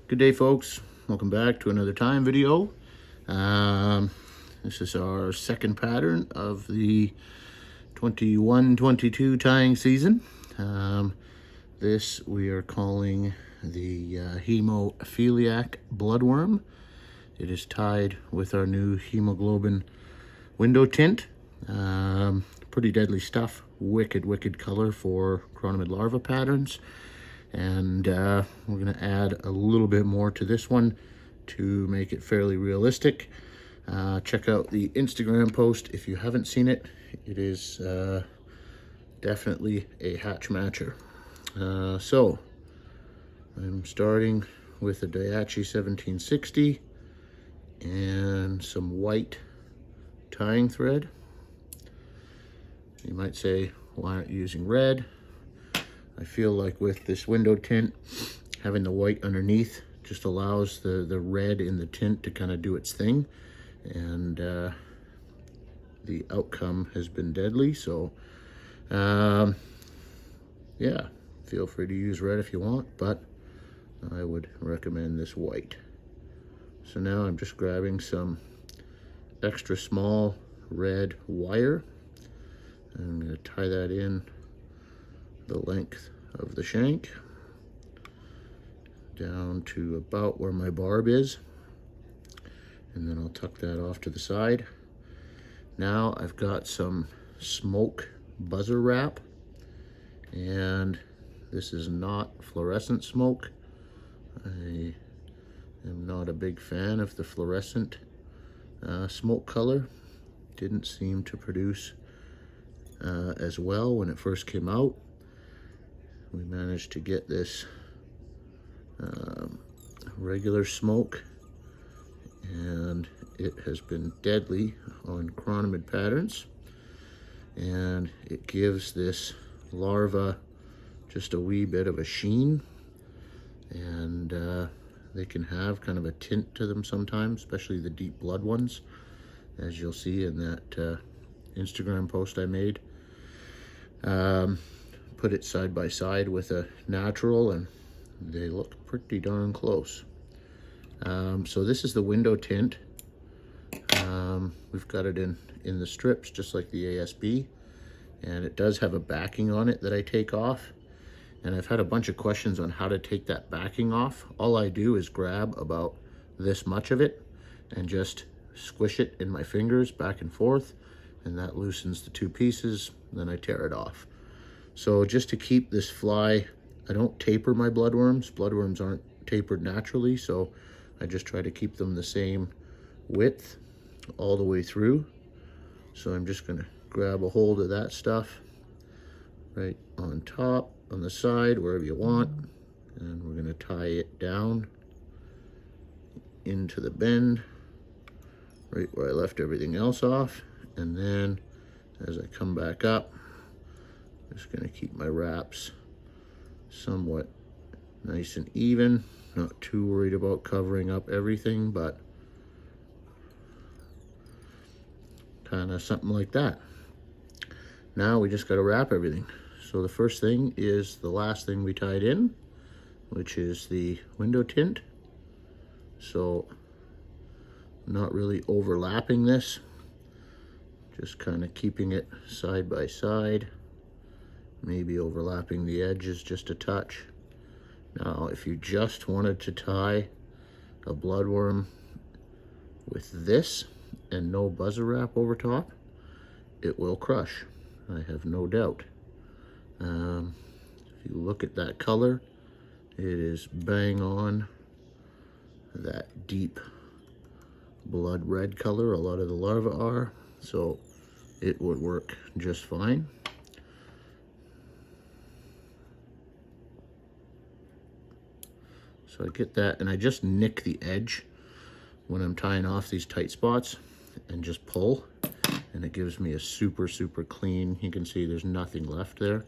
Good day, folks. Welcome back to another time video. This is our second pattern of the 21-22 tying season. This we are calling the Hemophiliac Bloodworm. It is tied with our new hemoglobin window tint. Pretty deadly stuff. Wicked color for chironomid larva patterns. And we're going to add a little bit more to this one to make it fairly realistic. Check out the Instagram post if you haven't seen it. It is definitely a hatch matcher. So I'm starting with a Daiichi 1760 and some white tying thread. You might say, why aren't you using red? I feel like with this window tint, having the white underneath just allows the red in the tint to kind of do its thing. And the outcome has been deadly. So, yeah, feel free to use red if you want, but I would recommend this white. So now I'm just grabbing some extra small red wire. I'm going to tie that in the length of the shank down to about where my barb is, and then I'll tuck that off to the side. Now I've got some smoke buzzer wrap, and this is not fluorescent smoke. I am not a big fan of the fluorescent smoke color. Didn't seem to produce as well when it first came out. We managed to get this regular smoke, and it has been deadly on chironomid patterns, and it gives this larva just a wee bit of a sheen, and they can have kind of a tint to them sometimes, especially the deep blood ones, as you'll see in that Instagram post I made. Put it side by side with a natural, and they look pretty darn close. So this is the window tint. We've got it in the strips just like the ASB, and it does have a backing on it that I take off, and I've had a bunch of questions on how to take that backing off. All I do is grab about this much of it and just squish it in my fingers back and forth, and that loosens the two pieces. Then I tear it off. So just to keep this fly, I don't taper my bloodworms. Bloodworms aren't tapered naturally, so I just try to keep them the same width all the way through. So I'm just gonna grab a hold of that stuff right on top, on the side, wherever you want, and we're gonna tie it down into the bend, right where I left everything else off. And then as I come back up, just going to keep my wraps somewhat nice and even. Not too worried about covering up everything, but kind of something like that. Now we just got to wrap everything. So the first thing is the last thing we tied in, which is the window tint. So not really overlapping this, just kind of keeping it side by side. Maybe overlapping the edges just a touch. Now, if you just wanted to tie a bloodworm with this and no buzzer wrap over top, it will crush, I have no doubt. If you look at that color, it is bang on that deep blood red color a lot of the larvae are, so it would work just fine. So I get that, and I just nick the edge when I'm tying off these tight spots and just pull, and it gives me a super clean. You can see there's nothing left there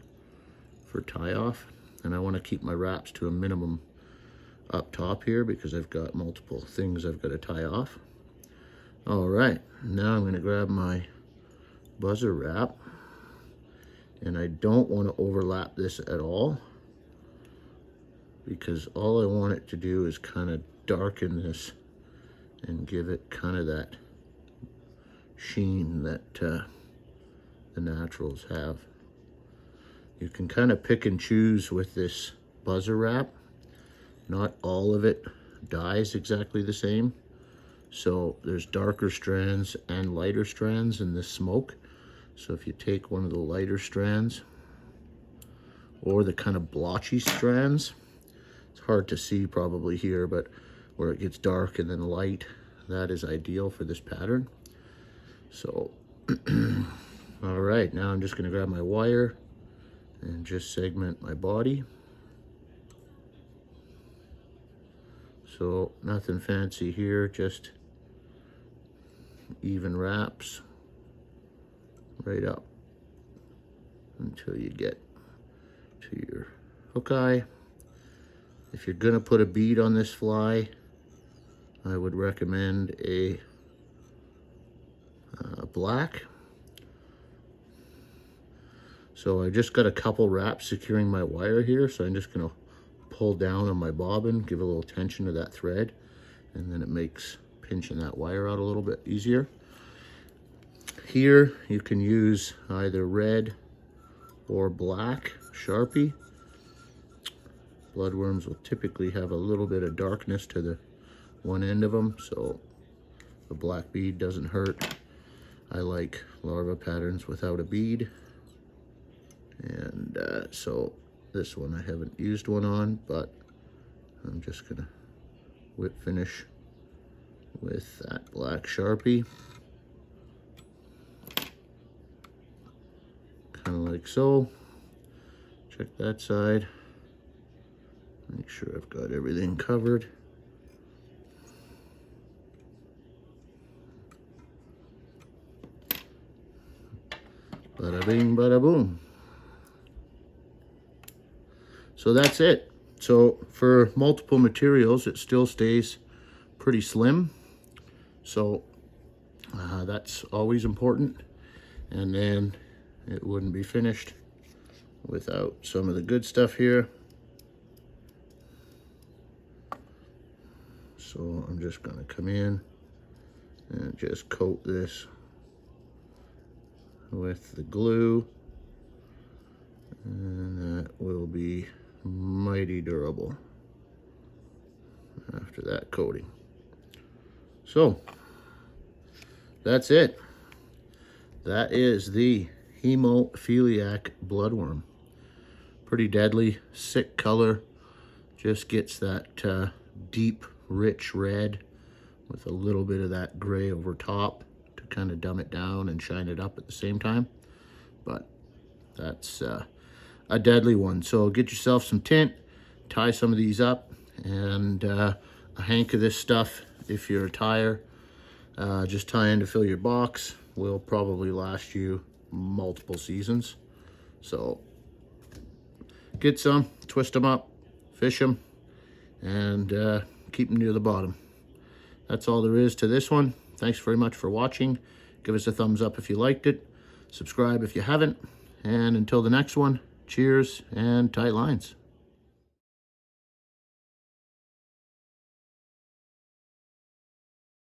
for tie off, and I want to keep my wraps to a minimum up top here because I've got multiple things I've got to tie off. All right, now I'm going to grab my buzzer wrap, and I don't want to overlap this at all. because all I want it to do is kind of darken this and give it kind of that sheen that the naturals have. You can kind of pick and choose with this buzzer wrap. Not all of it dyes exactly the same. So there's darker strands and lighter strands in this smoke. So if you take one of the lighter strands or the kind of blotchy strands, it's hard to see probably here, but where it gets dark and then light, that is ideal for this pattern. So, all right, now I'm just gonna grab my wire and just segment my body. So nothing fancy here, just even wraps right up until you get to your hook eye. If you're gonna put a bead on this fly, I would recommend a black. So I just got a couple wraps securing my wire here, so I'm just gonna pull down on my bobbin, give a little tension to that thread, and then it makes pinching that wire out a little bit easier. Here you can use either red or black Sharpie. Bloodworms will typically have a little bit of darkness to the one end of them, so a black bead doesn't hurt. I like larva patterns without a bead, and so this one I haven't used one on, but I'm just gonna whip finish with that black Sharpie, kind of like so. Check that side, make sure I've got everything covered. Bada bing, bada boom. So that's it. So for multiple materials, it still stays pretty slim. So that's always important. And then it wouldn't be finished without some of the good stuff here. So I'm just gonna come in and just coat this with the glue, and that will be mighty durable after that coating. So that's it. That is the Hemophiliac Bloodworm. Pretty deadly, sick color, just gets that deep, rich red with a little bit of that gray over top to kind of dumb it down and shine it up at the same time. But that's a deadly one. So get yourself some tint, tie some of these up, and a hank of this stuff if you're a tire. Just tie in to fill your box. Will probably last you multiple seasons. So get some, twist them up, fish them, and keep them near the bottom. That's all there is to this one. Thanks very much for watching. Give us a thumbs up if you liked it. Subscribe if you haven't. And until the next one, cheers and tight lines.